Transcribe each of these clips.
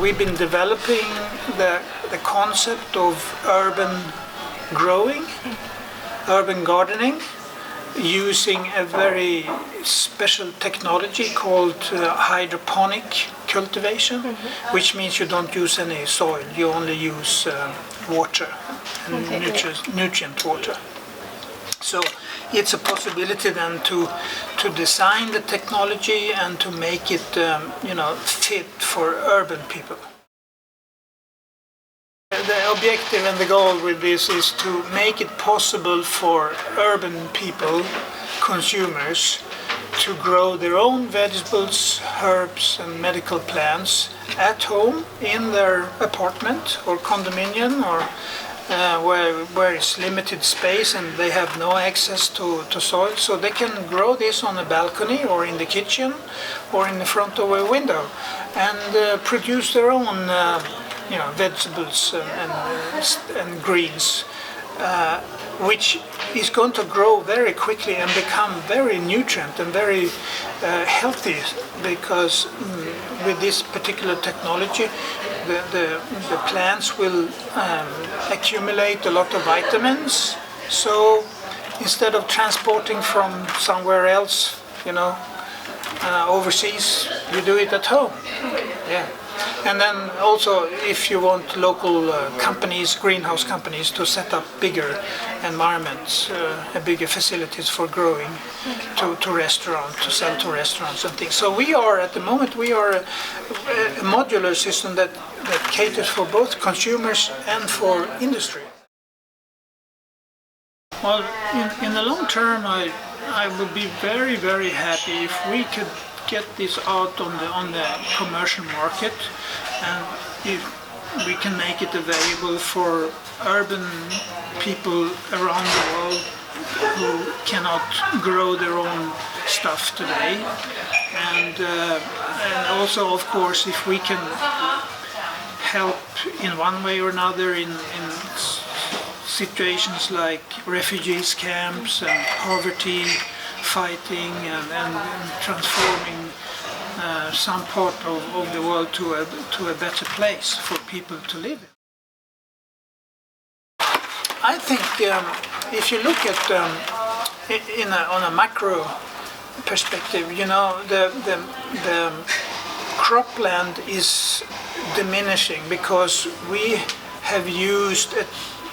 we've been developing the concept of urban growing, urban gardening, using a very special technology called hydroponic cultivation, which means you don't use any soil, you only use water, and nutrient water. So it's a possibility then to design the technology and to make it fit for urban people. The objective and the goal with this is to make it possible for urban people, consumers, to grow their own vegetables, herbs and medical plants at home in their apartment or condominium, or where it's limited space and they have no access to soil. So they can grow this on a balcony or in the kitchen or in the front of a window and produce their own vegetables and greens, which is going to grow very quickly and become very nutrient and very healthy, because with this particular technology the plants will accumulate a lot of vitamins. So instead of transporting from somewhere else, overseas, you do it at home. Yeah. And then also, if you want local companies, greenhouse companies, to set up bigger environments, bigger facilities for growing to restaurants, to sell to restaurants and things. So we are, at the moment, a modular system that caters for both consumers and for industry. Well, in the long term, I would be very, very happy if we could get this out on the commercial market, and if we can make it available for urban people around the world who cannot grow their own stuff today, and also, of course, if we can help in one way or another in situations like refugees camps and poverty fighting and transforming some part of the world to a better place for people to live in. I think if you look at on a macro perspective, the cropland is diminishing because we have used a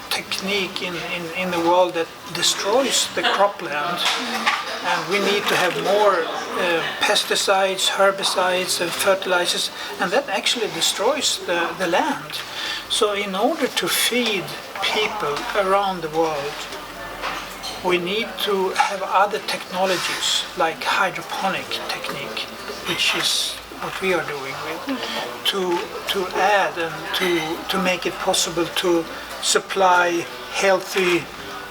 technique in the world that destroys the cropland, and we need to have more pesticides, herbicides and fertilizers, and that actually destroys the land. So in order to feed people around the world, we need to have other technologies like hydroponic technique, which is what we are doing with, to add and to make it possible to supply healthy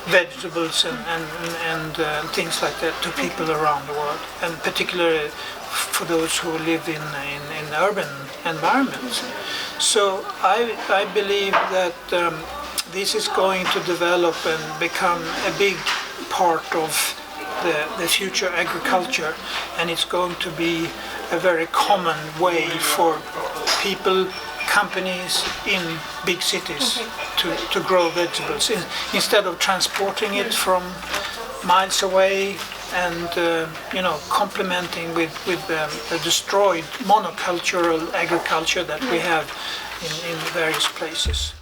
vegetables and things like that to people around the world, and particularly for those who live in urban environments. So I believe that this is going to develop and become a big part of the future agriculture, and it's going to be a very common way for people, companies in big cities to grow vegetables instead of transporting it from miles away and complementing with the destroyed monocultural agriculture that we have in various places.